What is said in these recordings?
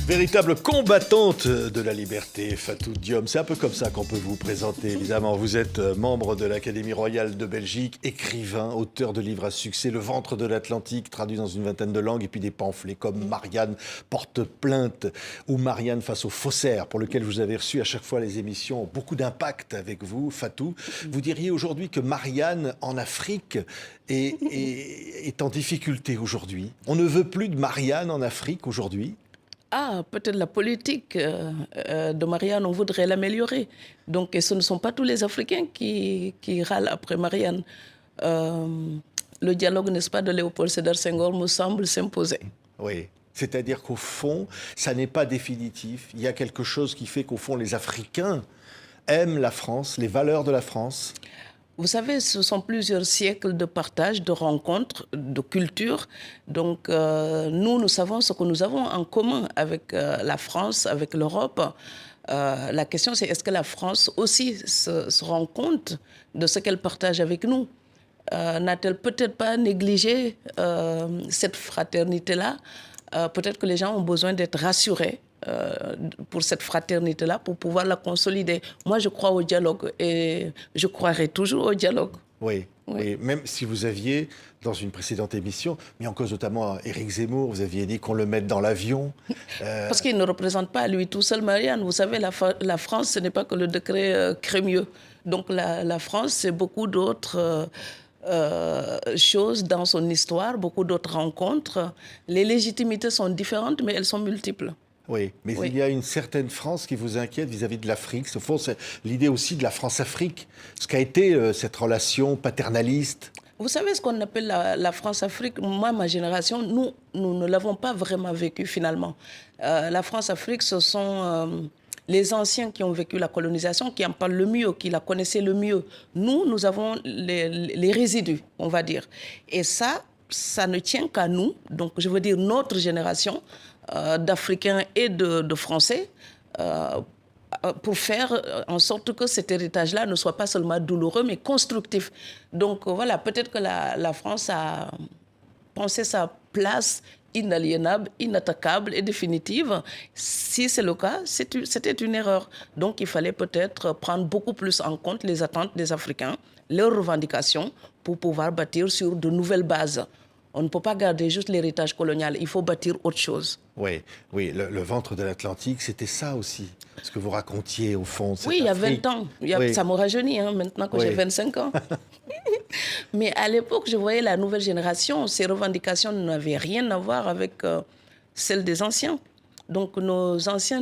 Véritable combattante de la liberté, Fatou Diom. C'est un peu comme ça qu'on peut vous présenter, évidemment. Vous êtes membre de l'Académie royale de Belgique, écrivain, auteur de livres à succès, Le ventre de l'Atlantique, traduit dans une vingtaine de langues, et puis des pamphlets comme Marianne porte plainte ou Marianne face aux faussaires, pour lequel vous avez reçu à chaque fois les émissions ont beaucoup d'impact avec vous, Fatou. Vous diriez aujourd'hui que Marianne, en Afrique, est en difficulté aujourd'hui. On ne veut plus de Marianne en Afrique aujourd'hui. Ah, peut-être la politique de Marianne, on voudrait l'améliorer. Donc, et ce ne sont pas tous les Africains qui râlent après Marianne. Le dialogue, n'est-ce pas, de Léopold Sédar Senghor me semble s'imposer. Oui, c'est-à-dire qu'au fond, ça n'est pas définitif. Il y a quelque chose qui fait qu'au fond, les Africains aiment la France, les valeurs de la France. Vous savez, ce sont plusieurs siècles de partage, de rencontres, de culture. Donc, nous savons ce que nous avons en commun avec la France, avec l'Europe. La question, c'est est-ce que la France aussi se rend compte de ce qu'elle partage avec nous? N'a-t-elle peut-être pas négligé cette fraternité-là? Peut-être que les gens ont besoin d'être rassurés pour cette fraternité-là, pour pouvoir la consolider. Moi, je crois au dialogue et je croirai toujours au dialogue. Oui, oui. Même si vous aviez, dans une précédente émission, mis en cause notamment Éric Zemmour, vous aviez dit qu'on le mette dans l'avion. Parce qu'il ne représente pas lui tout seul Marianne. Vous savez, la France, ce n'est pas que le décret Crémieux. Donc la France, c'est beaucoup d'autres choses dans son histoire, beaucoup d'autres rencontres. Les légitimités sont différentes, mais elles sont multiples. Oui, mais il y a une certaine France qui vous inquiète vis-à-vis de l'Afrique. Au fond, c'est l'idée aussi de la France-Afrique, ce qu'a été cette relation paternaliste. Vous savez ce qu'on appelle la France-Afrique? Moi, ma génération, nous ne l'avons pas vraiment vécu finalement. La France-Afrique, ce sont les anciens qui ont vécu la colonisation, qui en parlent le mieux, qui la connaissaient le mieux. Nous avons les résidus, on va dire. Et ça ne tient qu'à nous, donc je veux dire notre génération, d'Africains et de Français, pour faire en sorte que cet héritage-là ne soit pas seulement douloureux, mais constructif. Donc voilà, peut-être que la France a pensé sa place inaliénable, inattaquable et définitive. Si c'est le cas, c'était une erreur. Donc il fallait peut-être prendre beaucoup plus en compte les attentes des Africains, leurs revendications, pour pouvoir bâtir sur de nouvelles bases. On ne peut pas garder juste l'héritage colonial, il faut bâtir autre chose. Oui, oui, le ventre de l'Atlantique, c'était ça aussi, ce que vous racontiez au fond. Oui, il y a 20 ans, ça me rajeunit maintenant que j'ai 25 ans. Mais à l'époque, je voyais la nouvelle génération, ces revendications n'avaient rien à voir avec celles des anciens. Donc nos anciens,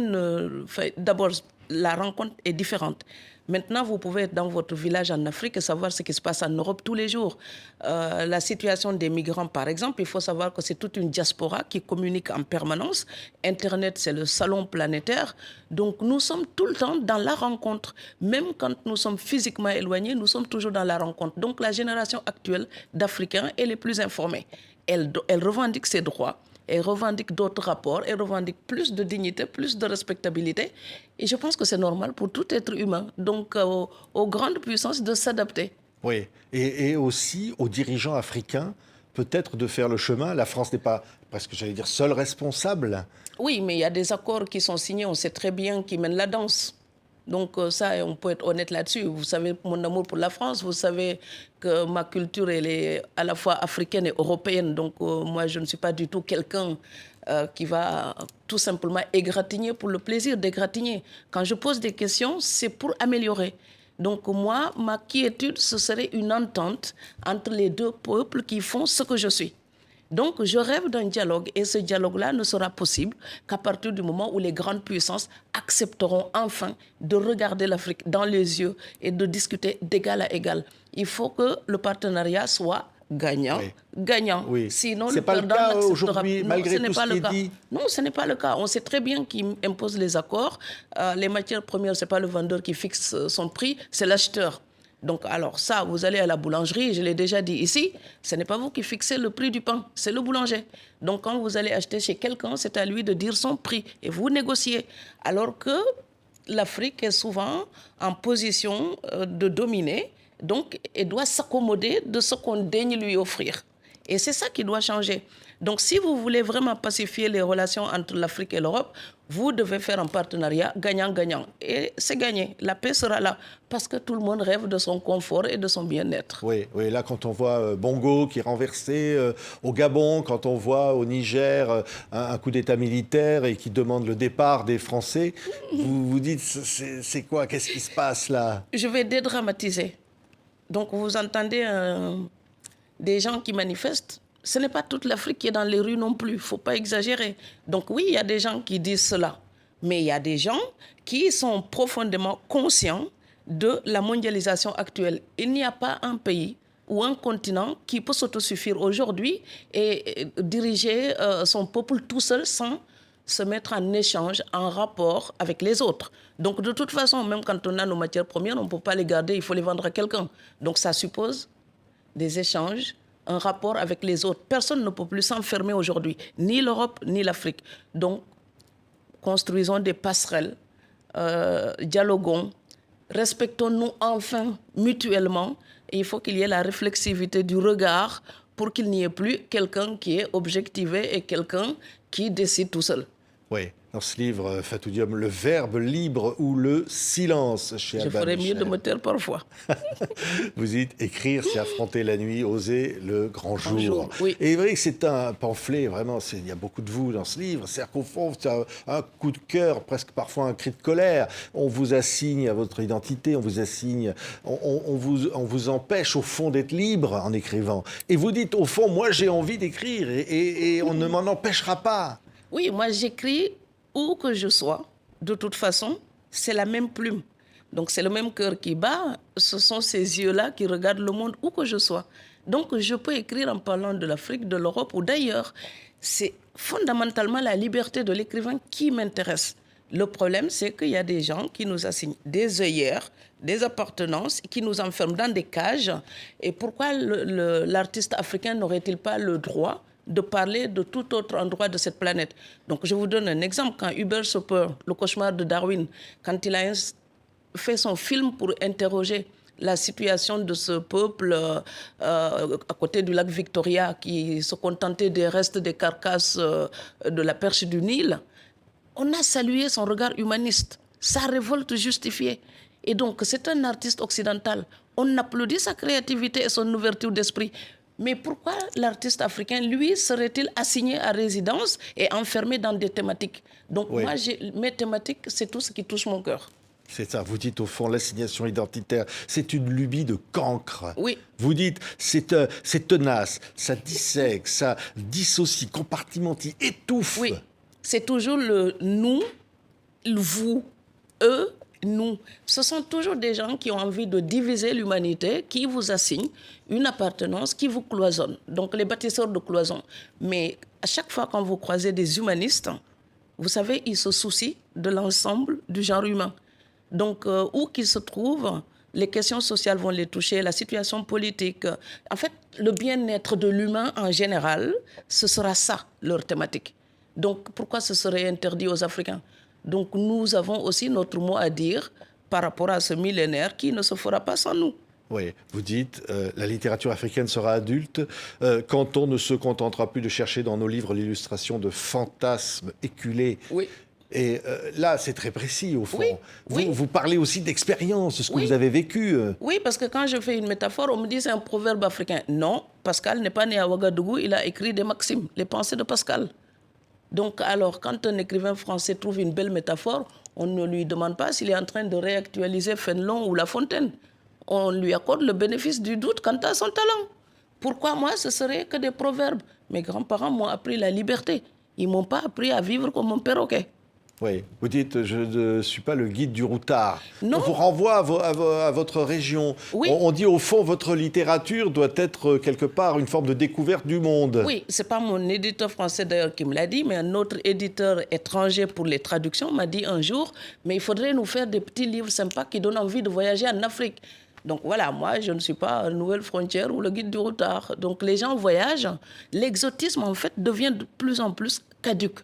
d'abord, la rencontre est différente. Maintenant, vous pouvez être dans votre village en Afrique et savoir ce qui se passe en Europe tous les jours. La situation des migrants, par exemple, il faut savoir que c'est toute une diaspora qui communique en permanence. Internet, c'est le salon planétaire. Donc, nous sommes tout le temps dans la rencontre. Même quand nous sommes physiquement éloignés, nous sommes toujours dans la rencontre. Donc, la génération actuelle d'Africains est les plus informée. Elle revendique ses droits. Elle revendique d'autres rapports, elle revendique plus de dignité, plus de respectabilité. Et je pense que c'est normal pour tout être humain, donc aux grandes puissances de s'adapter. Oui, et aussi aux dirigeants africains, peut-être de faire le chemin. La France n'est pas, presque j'allais dire, seule responsable. Oui, mais il y a des accords qui sont signés, on sait très bien qui mènent la danse. Donc ça, on peut être honnête là-dessus. Vous savez mon amour pour la France, vous savez que ma culture, elle est à la fois africaine et européenne. Donc moi, je ne suis pas du tout quelqu'un qui va tout simplement égratigner pour le plaisir d'égratigner. Quand je pose des questions, c'est pour améliorer. Donc moi, ma quiétude, ce serait une entente entre les deux peuples qui font ce que je suis. Donc, je rêve d'un dialogue et ce dialogue-là ne sera possible qu'à partir du moment où les grandes puissances accepteront enfin de regarder l'Afrique dans les yeux et de discuter d'égal à égal. Il faut que le partenariat soit gagnant, gagnant. Oui. Sinon, c'est pas le cas aujourd'hui, malgré tout ce qui est dit. Non, ce n'est pas le cas. On sait très bien qu'ils imposent les accords. Les matières premières, ce n'est pas le vendeur qui fixe son prix, c'est l'acheteur. Donc, alors ça, vous allez à la boulangerie, je l'ai déjà dit ici, ce n'est pas vous qui fixez le prix du pain, c'est le boulanger. Donc, quand vous allez acheter chez quelqu'un, c'est à lui de dire son prix et vous négociez. Alors que l'Afrique est souvent en position de dominer, donc elle doit s'accommoder de ce qu'on daigne lui offrir. Et c'est ça qui doit changer. Donc, si vous voulez vraiment pacifier les relations entre l'Afrique et l'Europe, Vous devez faire un partenariat gagnant-gagnant. Et c'est gagné. La paix sera là. Parce que tout le monde rêve de son confort et de son bien-être. Oui, oui, là, quand on voit Bongo qui est renversé au Gabon, quand on voit au Niger un coup d'État militaire et qui demande le départ des Français, vous vous dites, c'est quoi? Qu'est-ce qui se passe là? Je vais dédramatiser. Donc, vous entendez des gens qui manifestent. Ce n'est pas toute l'Afrique qui est dans les rues non plus. Il ne faut pas exagérer. Donc oui, il y a des gens qui disent cela. Mais il y a des gens qui sont profondément conscients de la mondialisation actuelle. Il n'y a pas un pays ou un continent qui peut s'autosuffire aujourd'hui et diriger son peuple tout seul sans se mettre en échange, en rapport avec les autres. Donc de toute façon, même quand on a nos matières premières, on ne peut pas les garder, il faut les vendre à quelqu'un. Donc ça suppose des échanges, un rapport avec les autres. Personne ne peut plus s'enfermer aujourd'hui, ni l'Europe, ni l'Afrique. Donc, construisons des passerelles, dialoguons, respectons-nous enfin mutuellement. Et il faut qu'il y ait la réflexivité du regard pour qu'il n'y ait plus quelqu'un qui est objectivé et quelqu'un qui décide tout seul. Oui, dans ce livre, Fatou Diom, le verbe libre ou le silence chez Albin Je ferais Michel. mieux de me taire parfois. Vous dites, écrire, c'est affronter la nuit, oser le grand jour. Oui. Et c'est vrai que c'est un pamphlet, vraiment, il y a beaucoup de vous dans ce livre. C'est-à-dire qu'au fond, c'est un coup de cœur, presque parfois un cri de colère. On vous assigne à votre identité, on vous assigne, on vous empêche au fond d'être libre en écrivant. Et vous dites, au fond, moi j'ai envie d'écrire et on ne m'en empêchera pas. Oui, moi j'écris où que je sois. De toute façon, c'est la même plume. Donc c'est le même cœur qui bat. Ce sont ces yeux-là qui regardent le monde où que je sois. Donc je peux écrire en parlant de l'Afrique, de l'Europe ou d'ailleurs. C'est fondamentalement la liberté de l'écrivain qui m'intéresse. Le problème, c'est qu'il y a des gens qui nous assignent des œillères, des appartenances, qui nous enferment dans des cages. Et pourquoi l'artiste africain n'aurait-il pas le droit de parler de tout autre endroit de cette planète? Donc je vous donne un exemple. Quand Hubert Soper, Le cauchemar de Darwin, quand il a fait son film pour interroger la situation de ce peuple à côté du lac Victoria qui se contentait des restes des carcasses de la perche du Nil, on a salué son regard humaniste, sa révolte justifiée. Et donc c'est un artiste occidental. On applaudit sa créativité et son ouverture d'esprit. Mais pourquoi l'artiste africain, lui, serait-il assigné à résidence et enfermé dans des thématiques? Donc moi, mes thématiques, c'est tout ce qui touche mon cœur. C'est ça, vous dites au fond, l'assignation identitaire, c'est une lubie de cancre. Oui. Vous dites, c'est tenace, ça dissèque, ça dissocie, compartimentie, étouffe. Oui, c'est toujours le nous, le vous, eux, nous. Ce sont toujours des gens qui ont envie de diviser l'humanité, qui vous assignent une appartenance, qui vous cloisonnent. Donc les bâtisseurs de cloisons. Mais à chaque fois quand vous croisez des humanistes, vous savez, ils se soucient de l'ensemble du genre humain. Donc, où qu'ils se trouvent, les questions sociales vont les toucher, la situation politique. En fait, le bien-être de l'humain en général, ce sera ça, leur thématique. Donc, pourquoi ce serait interdit aux Africains? Donc, nous avons aussi notre mot à dire par rapport à ce millénaire qui ne se fera pas sans nous. Oui, vous dites, la littérature africaine sera adulte quand on ne se contentera plus de chercher dans nos livres l'illustration de fantasmes éculés. Oui. Et là, c'est très précis, au fond. Oui, Vous parlez aussi d'expérience, de ce que vous avez vécu. Oui, parce que quand je fais une métaphore, on me dit c'est un proverbe africain. Non, Pascal n'est pas né à Ouagadougou, il a écrit des maximes, les pensées de Pascal. Donc, alors, quand un écrivain français trouve une belle métaphore, on ne lui demande pas s'il est en train de réactualiser Fénelon ou La Fontaine. On lui accorde le bénéfice du doute quant à son talent. Pourquoi moi, ce serait que des proverbes? Mes grands-parents m'ont appris la liberté. Ils ne m'ont pas appris à vivre comme un perroquet. Oui, vous dites, je ne suis pas le guide du routard. Non. On vous renvoie à votre région. Oui. On dit, au fond, votre littérature doit être quelque part une forme de découverte du monde. Oui, ce n'est pas mon éditeur français d'ailleurs qui me l'a dit, mais un autre éditeur étranger pour les traductions m'a dit un jour, mais il faudrait nous faire des petits livres sympas qui donnent envie de voyager en Afrique. Donc voilà, moi, je ne suis pas Nouvelle Frontière ou le guide du routard. Donc les gens voyagent. L'exotisme, en fait, devient de plus en plus caduc.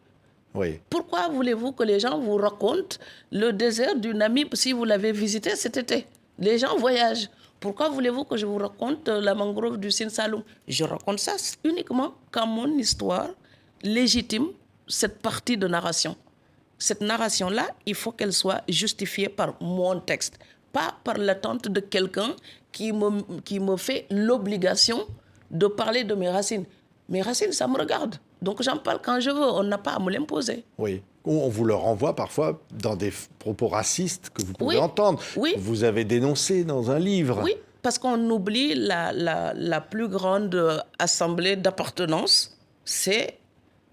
Oui. Pourquoi voulez-vous que les gens vous racontent le désert du Namib si vous l'avez visité cet été? Les gens voyagent. Pourquoi voulez-vous que je vous raconte la mangrove du Sine Saloum? Je raconte ça uniquement quand mon histoire légitime cette partie de narration. cette narration-là, il faut qu'elle soit justifiée par mon texte, pas par l'attente de quelqu'un qui me fait l'obligation de parler de mes racines. Mes racines, ça me regarde. Donc j'en parle quand je veux, on n'a pas à me l'imposer. Oui. On vous le renvoie parfois dans des propos racistes que vous pouvez entendre. Oui. Vous avez dénoncé dans un livre. Oui, parce qu'on oublie la plus grande assemblée d'appartenance, c'est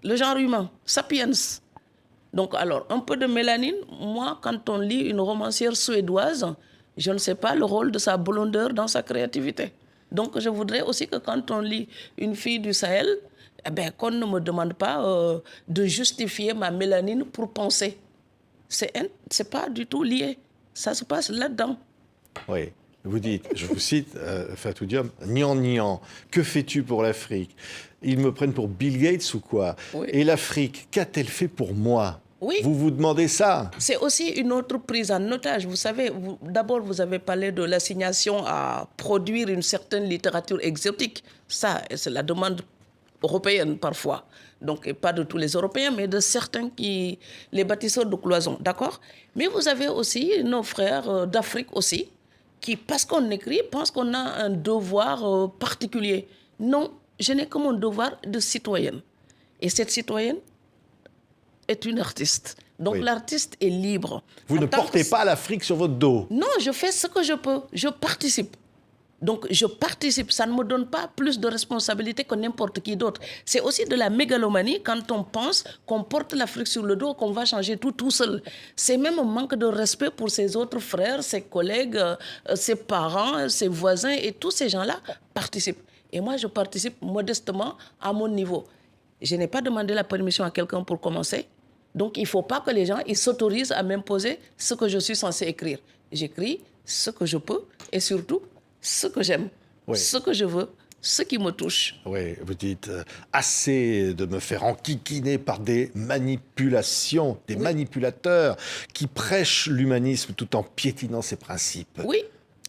le genre humain, sapiens. Donc alors, un peu de mélanine, moi, quand on lit une romancière suédoise, je ne sais pas le rôle de sa blondeur dans sa créativité. Donc je voudrais aussi que quand on lit une fille du Sahel, qu'on ne me demande pas de justifier ma mélanine pour penser. C'est pas du tout lié. Ça se passe là-dedans. Oui. Vous dites, je vous cite, Fatou Diom, « Nian, nian, que fais-tu pour l'Afrique ? Ils me prennent pour Bill Gates ou quoi ? Oui. Et l'Afrique, qu'a-t-elle fait pour moi ?» Oui. Vous vous demandez ça ? C'est aussi une autre prise en otage. Vous savez, d'abord, vous avez parlé de l'assignation à produire une certaine littérature exotique. Ça, c'est la demande européenne parfois. Donc, et pas de tous les Européens, mais de certains les bâtisseurs de cloisons, d'accord ? Mais vous avez aussi nos frères d'Afrique aussi, qui, parce qu'on écrit, pensent qu'on a un devoir particulier. Non, je n'ai que mon devoir de citoyenne. Et cette citoyenne est une artiste. Donc l'artiste est libre. Vous ne portez pas l'Afrique sur votre dos. Non, je fais ce que je peux. Je participe. Donc je participe. Ça ne me donne pas plus de responsabilité que n'importe qui d'autre. C'est aussi de la mégalomanie quand on pense qu'on porte l'Afrique sur le dos, qu'on va changer tout seul. C'est même un manque de respect pour ses autres frères, ses collègues, ses parents, ses voisins, et tous ces gens-là participent. Et moi, je participe modestement à mon niveau. Je n'ai pas demandé la permission à quelqu'un pour commencer. Donc, il ne faut pas que les gens s'autorisent à m'imposer ce que je suis censé écrire. J'écris ce que je peux et surtout ce que j'aime, ce que je veux, ce qui me touche. Oui, vous dites assez de me faire enquiquiner par des manipulations, des manipulateurs qui prêchent l'humanisme tout en piétinant ses principes. Oui.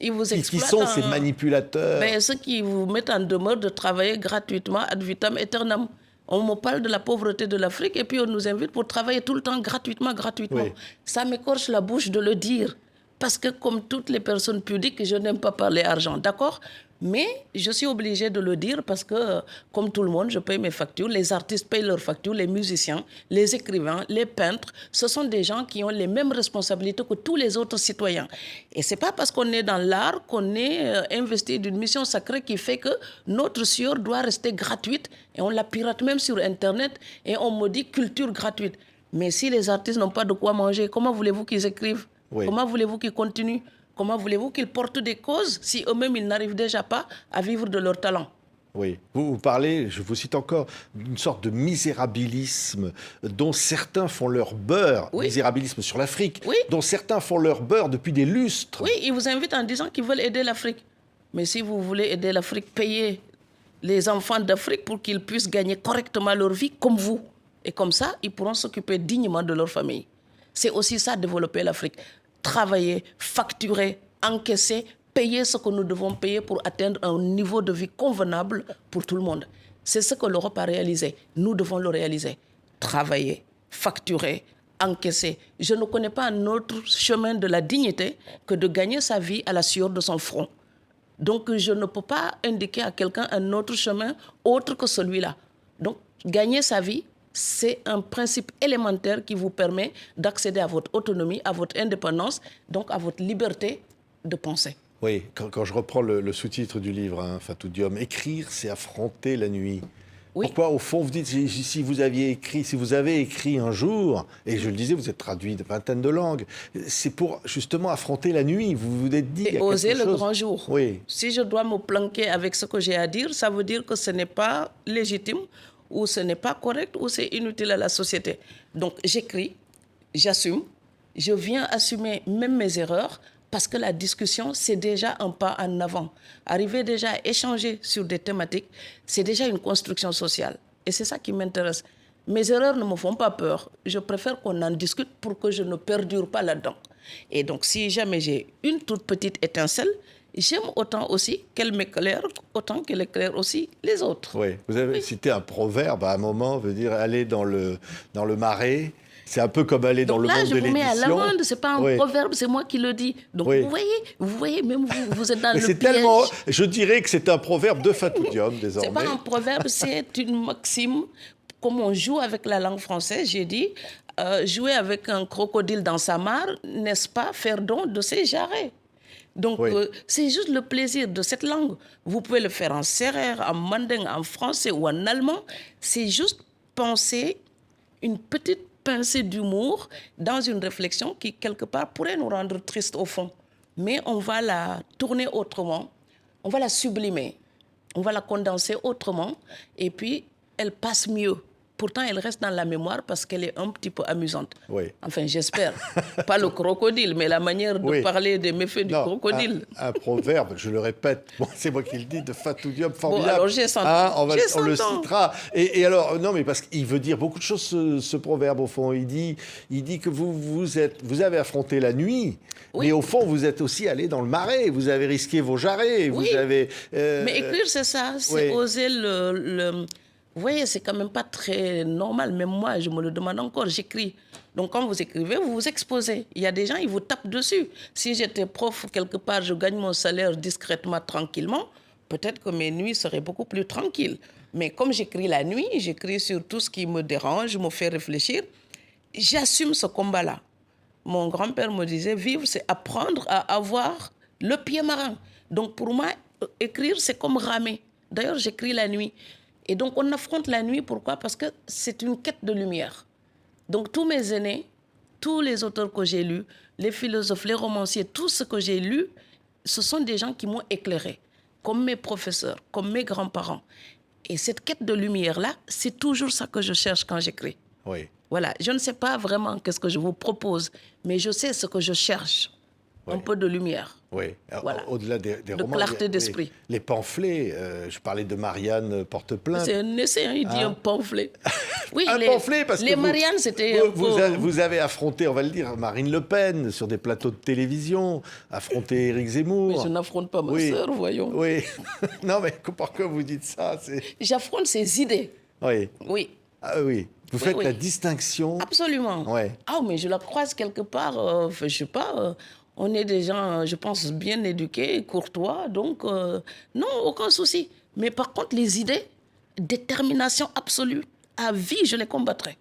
Ils vous exploitent. Qui sont ces manipulateurs ? Ceux qui vous mettent en demeure de travailler gratuitement ad vitam aeternam. On me parle de la pauvreté de l'Afrique et puis on nous invite pour travailler tout le temps gratuitement. Oui. Ça m'écorche la bouche de le dire. Parce que comme toutes les personnes pudiques, je n'aime pas parler argent, d'accord ? Mais je suis obligée de le dire parce que, comme tout le monde, je paye mes factures. Les artistes payent leurs factures, les musiciens, les écrivains, les peintres. Ce sont des gens qui ont les mêmes responsabilités que tous les autres citoyens. Et ce n'est pas parce qu'on est dans l'art qu'on est investi d'une mission sacrée qui fait que notre sueur doit rester gratuite. Et on la pirate même sur Internet et on me dit culture gratuite. Mais si les artistes n'ont pas de quoi manger, comment voulez-vous qu'ils écrivent ? Comment voulez-vous qu'ils continuent ? Comment voulez-vous qu'ils portent des causes si eux-mêmes, ils n'arrivent déjà pas à vivre de leur talent ? Oui, vous parlez, je vous cite encore, d'une sorte de misérabilisme dont certains font leur beurre, misérabilisme sur l'Afrique, dont certains font leur beurre depuis des lustres. Oui, ils vous invitent en disant qu'ils veulent aider l'Afrique. Mais si vous voulez aider l'Afrique, payez les enfants d'Afrique pour qu'ils puissent gagner correctement leur vie comme vous. Et comme ça, ils pourront s'occuper dignement de leur famille. C'est aussi ça, développer l'Afrique. Travailler, facturer, encaisser, payer ce que nous devons payer pour atteindre un niveau de vie convenable pour tout le monde. C'est ce que l'Europe a réalisé. Nous devons le réaliser. Travailler, facturer, encaisser. Je ne connais pas un autre chemin de la dignité que de gagner sa vie à la sueur de son front. Donc, je ne peux pas indiquer à quelqu'un un autre chemin autre que celui-là. Donc, gagner sa vie, c'est un principe élémentaire qui vous permet d'accéder à votre autonomie, à votre indépendance, donc à votre liberté de penser. Oui, quand je reprends le sous-titre du livre, Fatou Diom, écrire, c'est affronter la nuit. Oui. Pourquoi, au fond, vous dites, si vous avez écrit un jour, et je le disais, vous êtes traduit de vingtaine de langues, c'est pour justement affronter la nuit. Vous vous êtes dit... Et oser le grand jour. Oui. Si je dois me planquer avec ce que j'ai à dire, ça veut dire que ce n'est pas légitime, ou ce n'est pas correct, ou c'est inutile à la société. Donc j'écris, j'assume, je viens assumer même mes erreurs, parce que la discussion, c'est déjà un pas en avant. Arriver déjà à échanger sur des thématiques, c'est déjà une construction sociale. Et c'est ça qui m'intéresse. Mes erreurs ne me font pas peur. Je préfère qu'on en discute pour que je ne perdure pas là-dedans. Et donc, si jamais j'ai une toute petite étincelle, j'aime autant aussi qu'elle m'éclaire, autant qu'elle éclaire aussi les autres. Oui, vous avez cité un proverbe à un moment, veut dire aller dans le marais. C'est un peu comme aller dans Donc le là, monde je de vous mets à l'édition. l'amende, ce n'est pas un proverbe, c'est moi qui le dis. Donc Oui. vous voyez, même vous êtes dans Mais le c'est piège. tellement... Je dirais que c'est un proverbe de Fatou Diom, désormais. Ce n'est pas un proverbe, c'est une maxime. Comme on joue avec la langue française, j'ai dit, jouer avec un crocodile dans sa mare, n'est-ce pas faire don de ses jarrets? Donc, c'est juste le plaisir de cette langue. Vous pouvez le faire en sérère, en manding, en français ou en allemand. C'est juste penser une petite pincée d'humour dans une réflexion qui, quelque part, pourrait nous rendre tristes au fond. Mais on va la tourner autrement, on va la sublimer, on va la condenser autrement, et puis elle passe mieux. Pourtant, elle reste dans la mémoire parce qu'elle est un petit peu amusante. Oui. Enfin, j'espère. Pas le crocodile, mais la manière de parler des méfaits du crocodile. Un proverbe, je le répète, bon, c'est moi qui le dis, de Fatou Diom, formidable. Bon, alors j'ai 100 ans. On le citera. Et alors, non, mais parce qu'il veut dire beaucoup de choses, ce proverbe, au fond. Il dit que vous avez affronté la nuit, mais au fond, vous êtes aussi allé dans le marais, vous avez risqué vos jarrets, vous avez... Mais écrire, c'est ça, c'est oser le... Vous voyez, c'est quand même pas très normal. Même moi, je me le demande encore, j'écris. Donc, quand vous écrivez, vous vous exposez. Il y a des gens, ils vous tapent dessus. Si j'étais prof, quelque part, je gagne mon salaire discrètement, tranquillement, peut-être que mes nuits seraient beaucoup plus tranquilles. Mais comme j'écris la nuit, j'écris sur tout ce qui me dérange, me fait réfléchir, j'assume ce combat-là. Mon grand-père me disait, vivre, c'est apprendre à avoir le pied marin. Donc, pour moi, écrire, c'est comme ramer. D'ailleurs, j'écris la nuit. Et donc, on affronte la nuit, pourquoi? Parce que c'est une quête de lumière. Donc, tous mes aînés, tous les auteurs que j'ai lus, les philosophes, les romanciers, tout ce que j'ai lu, ce sont des gens qui m'ont éclairé, comme mes professeurs, comme mes grands-parents. Et cette quête de lumière-là, c'est toujours ça que je cherche quand j'écris. Oui. Voilà, je ne sais pas vraiment qu'est-ce que je vous propose, mais je sais ce que je cherche. Un peu de lumière. Oui, voilà. Au-delà des de romans, clarté d'esprit. Les pamphlets, je parlais de Marianne Porte-Plainte. C'est un essai, hein, il dit un pamphlet. Oui, pamphlet, parce que les Marianne, c'était vous avez affronté, on va le dire, Marine Le Pen sur des plateaux de télévision, affronté Éric Zemmour. Mais je n'affronte pas ma sœur, voyons. Oui, non mais pourquoi vous dites ça? J'affronte ses idées. Oui. Oui. Ah oui. Vous faites la distinction. Absolument. Ouais. Ah, mais je la croise quelque part, je ne sais pas... on est des gens, je pense, bien éduqués, courtois, donc non, aucun souci. Mais par contre, les idées, détermination absolue, à vie, je les combattrai.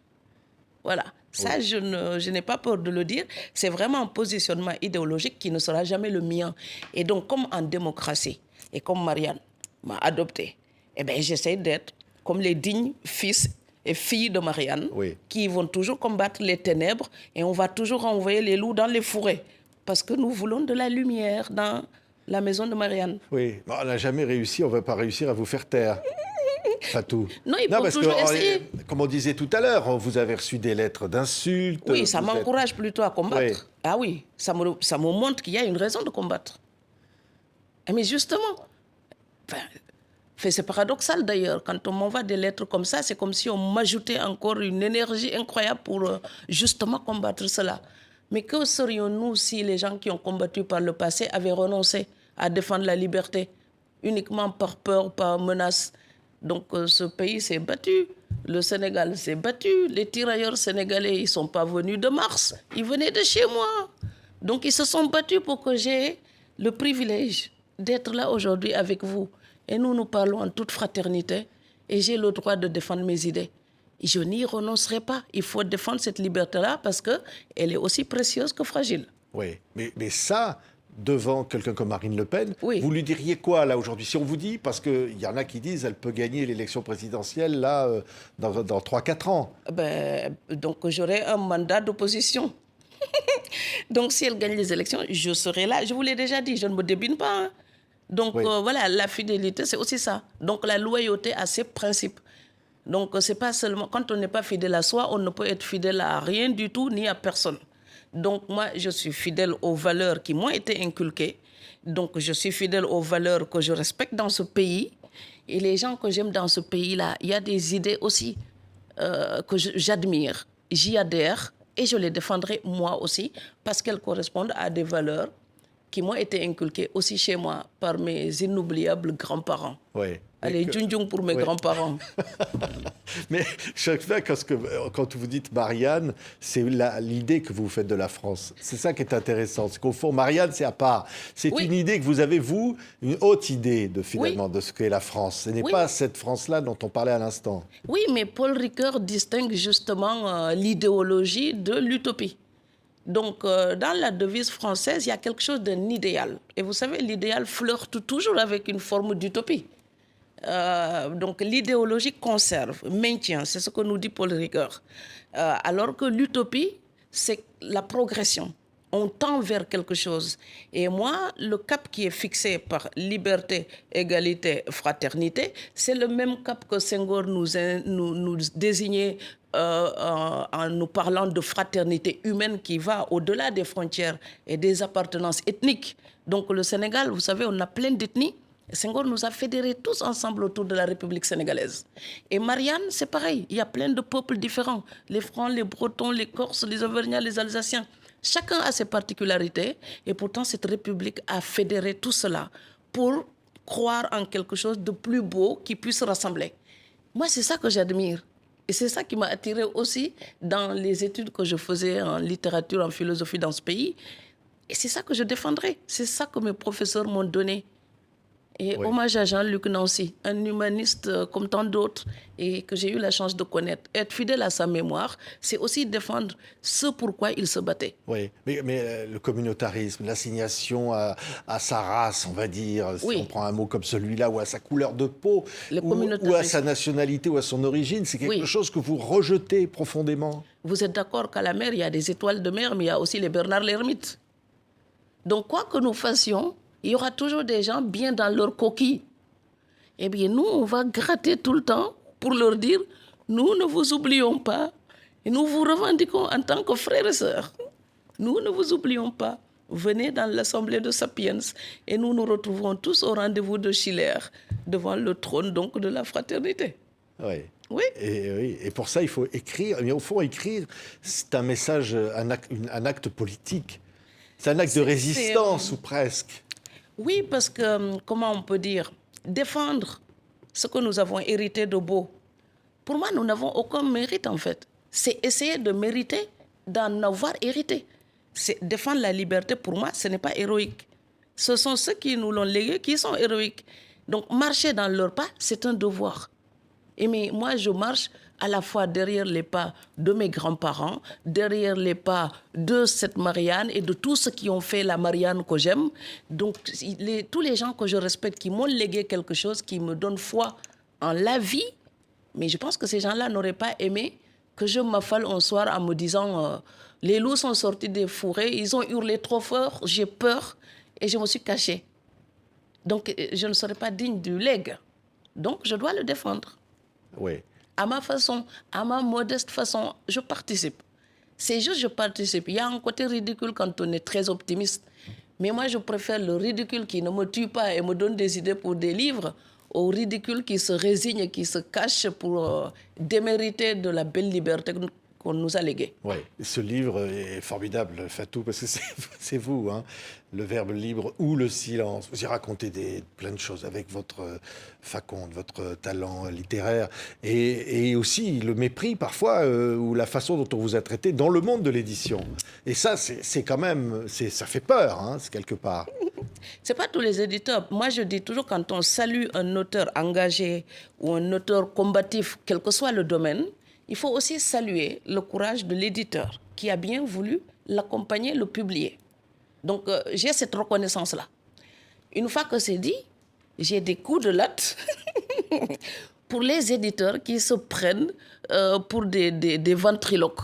Voilà, ça, je n'ai pas peur de le dire. C'est vraiment un positionnement idéologique qui ne sera jamais le mien. Et donc, comme en démocratie, et comme Marianne m'a adopté, eh bien, j'essaie d'être comme les dignes fils et filles de Marianne, qui vont toujours combattre les ténèbres, et on va toujours envoyer les loups dans les fourrés. Parce que nous voulons de la lumière dans la maison de Marianne. Oui, bon, on n'a jamais réussi, on ne va pas réussir à vous faire taire, Fatou. Non, il faut toujours essayer. Comme on disait tout à l'heure, vous avez reçu des lettres d'insultes. Oui, ça m'encourage plutôt à combattre. Oui. Ah oui, ça me montre qu'il y a une raison de combattre. Mais justement, c'est paradoxal d'ailleurs, quand on m'envoie des lettres comme ça, c'est comme si on m'ajoutait encore une énergie incroyable pour justement combattre cela. Mais que serions-nous si les gens qui ont combattu par le passé avaient renoncé à défendre la liberté, uniquement par peur, par menace? Donc ce pays s'est battu, le Sénégal s'est battu, les tirailleurs sénégalais, ils ne sont pas venus de Mars, ils venaient de chez moi. Donc ils se sont battus pour que j'ai le privilège d'être là aujourd'hui avec vous. Et nous parlons en toute fraternité et j'ai le droit de défendre mes idées. Je n'y renoncerai pas. Il faut défendre cette liberté-là parce qu'elle est aussi précieuse que fragile. Oui, mais ça, devant quelqu'un comme Marine Le Pen, oui. Vous lui diriez quoi, là, aujourd'hui? Si on vous dit, parce qu'il y en a qui disent qu'elle peut gagner l'élection présidentielle, là, dans 3-4 ans. Donc, j'aurai un mandat d'opposition. Donc, si elle gagne les élections, je serai là. Je vous l'ai déjà dit, je ne me débine pas. Hein. Donc, voilà, la fidélité, c'est aussi ça. Donc, la loyauté à ses principes. Donc, c'est pas seulement... Quand on n'est pas fidèle à soi, on ne peut être fidèle à rien du tout, ni à personne. Donc, moi, je suis fidèle aux valeurs qui m'ont été inculquées. Donc, je suis fidèle aux valeurs que je respecte dans ce pays. Et les gens que j'aime dans ce pays-là, il y a des idées aussi que j'admire. J'y adhère et je les défendrai moi aussi parce qu'elles correspondent à des valeurs qui m'ont été inculquées aussi chez moi par mes inoubliables grands-parents. Oui. Allez, djung pour mes grands-parents. Mais chaque fois, quand vous dites Marianne, c'est l'idée que vous faites de la France. C'est ça qui est intéressant. C'est qu'au fond, Marianne, c'est à part. C'est une idée que vous avez, vous, une haute idée de ce qu'est la France. Ce n'est pas cette France-là dont on parlait à l'instant. Oui, mais Paul Ricoeur distingue justement l'idéologie de l'utopie. Donc, dans la devise française, il y a quelque chose d'un idéal. Et vous savez, l'idéal flirte toujours avec une forme d'utopie. Donc l'idéologie conserve, maintient, c'est ce que nous dit Paul Ricoeur. Alors que l'utopie, c'est la progression. On tend vers quelque chose. Et moi, le cap qui est fixé par liberté, égalité, fraternité, c'est le même cap que Senghor nous désignait en nous parlant de fraternité humaine qui va au-delà des frontières et des appartenances ethniques. Donc le Sénégal, vous savez, on a plein d'ethnies. Senghor nous a fédérés tous ensemble autour de la République sénégalaise. Et Marianne, c'est pareil. Il y a plein de peuples différents. Les Francs, les Bretons, les Corses, les Auvergnats, les Alsaciens. Chacun a ses particularités. Et pourtant, cette République a fédéré tout cela pour croire en quelque chose de plus beau qui puisse rassembler. Moi, c'est ça que j'admire. Et c'est ça qui m'a attirée aussi dans les études que je faisais en littérature, en philosophie dans ce pays. Et c'est ça que je défendrai. C'est ça que mes professeurs m'ont donné. Et hommage à Jean-Luc Nancy, un humaniste comme tant d'autres et que j'ai eu la chance de connaître. Être fidèle à sa mémoire, c'est aussi défendre ce pourquoi il se battait. Oui, mais le communautarisme, l'assignation à sa race, on va dire, si on prend un mot comme celui-là, ou à sa couleur de peau, ou à sa nationalité, ou à son origine, c'est quelque chose que vous rejetez profondément. Vous êtes d'accord qu'à la mer, il y a des étoiles de mer, mais il y a aussi les Bernard l'Ermite. Donc quoi que nous fassions, il y aura toujours des gens bien dans leur coquille. Eh bien, nous, on va gratter tout le temps pour leur dire, nous ne vous oublions pas et nous vous revendiquons en tant que frères et sœurs. Nous ne vous oublions pas. Venez dans l'assemblée de Sapiens et nous nous retrouverons tous au rendez-vous de Schiller, devant le trône donc de la fraternité. Oui. Oui. Et pour ça, il faut écrire. Mais au fond, écrire, c'est un message, un acte politique. C'est un acte de résistance, ou presque. Oui, parce que, comment on peut dire, défendre ce que nous avons hérité de beau. Pour moi, nous n'avons aucun mérite, en fait. C'est essayer de mériter d'en avoir hérité. C'est défendre la liberté, pour moi, ce n'est pas héroïque. Ce sont ceux qui nous l'ont légué qui sont héroïques. Donc, marcher dans leurs pas, c'est un devoir. Et mais moi, je marche à la fois derrière les pas de mes grands-parents, derrière les pas de cette Marianne et de tous ceux qui ont fait la Marianne que j'aime. Donc, tous les gens que je respecte, qui m'ont légué quelque chose, qui me donnent foi en la vie. Mais je pense que ces gens-là n'auraient pas aimé que je m'affale un soir en me disant les loups sont sortis des fourrés, ils ont hurlé trop fort, j'ai peur et je me suis cachée. Donc, je ne serais pas digne du legs. Donc, je dois le défendre. Oui. À ma façon, à ma modeste façon, je participe. C'est juste je participe. Il y a un côté ridicule quand on est très optimiste. Mais moi, je préfère le ridicule qui ne me tue pas et me donne des idées pour des livres au ridicule qui se résigne, qui se cache pour démériter de la belle liberté qu'on nous a léguée. Oui, ce livre est formidable, Fatou, parce que c'est vous, hein, le verbe libre ou le silence. Vous y racontez plein de choses avec votre faconde, votre talent littéraire, et aussi le mépris parfois, ou la façon dont on vous a traité dans le monde de l'édition. Et ça, c'est quand même, ça fait peur, hein, quelque part. C'est pas tous les éditeurs. Moi, je dis toujours, quand on salue un auteur engagé ou un auteur combatif, quel que soit le domaine, il faut aussi saluer le courage de l'éditeur qui a bien voulu l'accompagner, le publier. Donc, j'ai cette reconnaissance-là. Une fois que c'est dit, j'ai des coups de latte pour les éditeurs qui se prennent pour des ventriloques.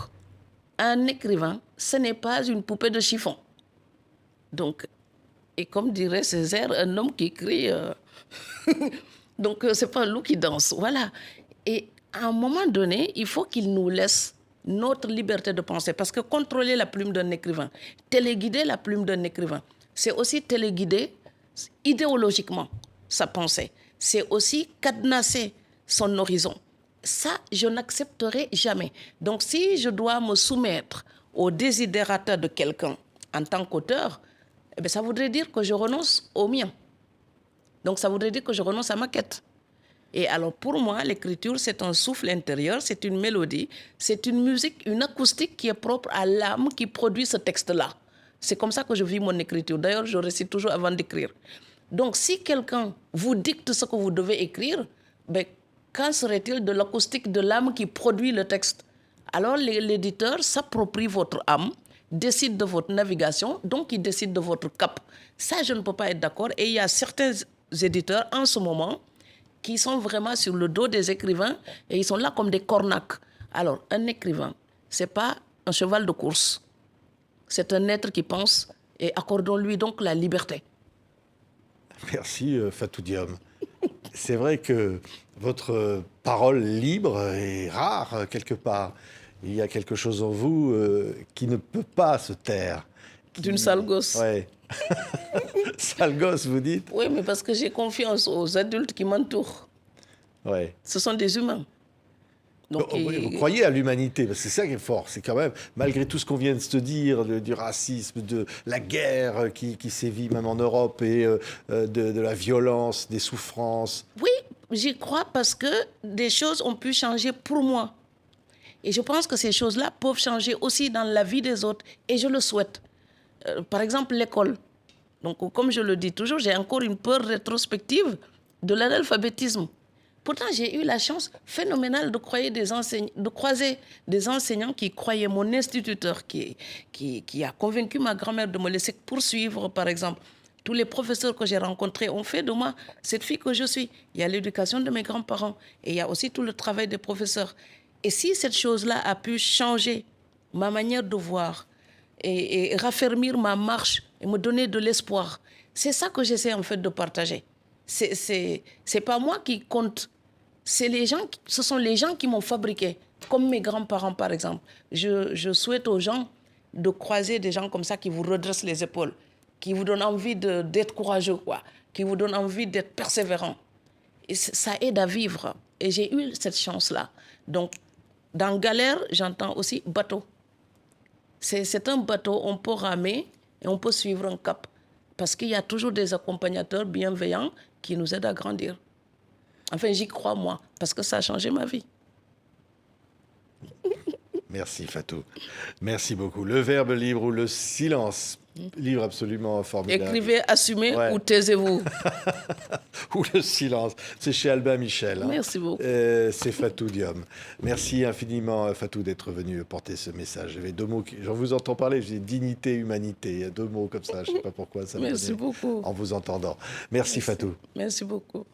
Un écrivain, ce n'est pas une poupée de chiffon. Donc, et comme dirait Césaire, un homme qui crie, donc c'est pas un loup qui danse. Voilà. Et à un moment donné, il faut qu'il nous laisse notre liberté de penser. Parce que contrôler la plume d'un écrivain, téléguider la plume d'un écrivain, c'est aussi téléguider idéologiquement sa pensée. C'est aussi cadenasser son horizon. Ça, je n'accepterai jamais. Donc, si je dois me soumettre au desiderata de quelqu'un en tant qu'auteur, eh bien, ça voudrait dire que je renonce au mien. Donc, ça voudrait dire que je renonce à ma quête. Et alors, pour moi, l'écriture, c'est un souffle intérieur, c'est une mélodie, c'est une musique, une acoustique qui est propre à l'âme qui produit ce texte-là. C'est comme ça que je vis mon écriture. D'ailleurs, je récite toujours avant d'écrire. Donc, si quelqu'un vous dicte ce que vous devez écrire, ben, qu'en serait-il de l'acoustique de l'âme qui produit le texte? Alors, l'éditeur s'approprie votre âme, décide de votre navigation, donc il décide de votre cap. Ça, je ne peux pas être d'accord. Et il y a certains éditeurs en ce moment qui sont vraiment sur le dos des écrivains et ils sont là comme des cornacs. Alors, un écrivain, ce n'est pas un cheval de course. C'est un être qui pense et accordons-lui donc la liberté. Merci Fatou Diom. C'est vrai que votre parole libre est rare quelque part. Il y a quelque chose en vous qui ne peut pas se taire. D'une sale gosse. Ouais. Sale gosse, vous dites? Oui, mais parce que j'ai confiance aux adultes qui m'entourent. Ouais. Ce sont des humains. Donc, vous croyez à l'humanité, parce que c'est ça qui est fort. C'est quand même, malgré tout ce qu'on vient de se dire, du racisme, de la guerre qui sévit même en Europe, et de la violence, des souffrances. Oui, j'y crois parce que des choses ont pu changer pour moi. Et je pense que ces choses-là peuvent changer aussi dans la vie des autres. Et je le souhaite. Par exemple, l'école. Donc, comme je le dis toujours, j'ai encore une peur rétrospective de l'analphabétisme. Pourtant, j'ai eu la chance phénoménale de croiser des enseignants qui croyaient, mon instituteur qui a convaincu ma grand-mère de me laisser poursuivre, par exemple. Tous les professeurs que j'ai rencontrés ont fait de moi cette fille que je suis. Il y a l'éducation de mes grands-parents et il y a aussi tout le travail des professeurs. Et si cette chose-là a pu changer ma manière de voir et raffermir ma marche et me donner de l'espoir, c'est ça que j'essaie en fait de partager. C'est pas moi qui compte. Ce sont les gens qui m'ont fabriqué, comme mes grands-parents par exemple. Je souhaite aux gens de croiser des gens comme ça qui vous redressent les épaules, qui vous donnent envie d'être courageux, quoi, qui vous donnent envie d'être persévérant. Et ça aide à vivre. Et j'ai eu cette chance-là. Donc, dans galère, j'entends aussi bateau. C'est un bateau, on peut ramer et on peut suivre un cap. Parce qu'il y a toujours des accompagnateurs bienveillants qui nous aident à grandir. Enfin, j'y crois, moi, parce que ça a changé ma vie. Merci, Fatou. Merci beaucoup. Le verbe libre ou le silence. Livre absolument formidable. Écrivez, assumez ou taisez-vous. Ou le silence. C'est chez Albin Michel. Merci beaucoup. C'est Fatou Diom. Merci infiniment, Fatou, d'être venu porter ce message. J'avais deux mots, j'en vous entends parler, je dis dignité, humanité. Il y a deux mots comme ça, je ne sais pas pourquoi ça me Merci beaucoup. En vous entendant. Merci, Fatou. Merci beaucoup.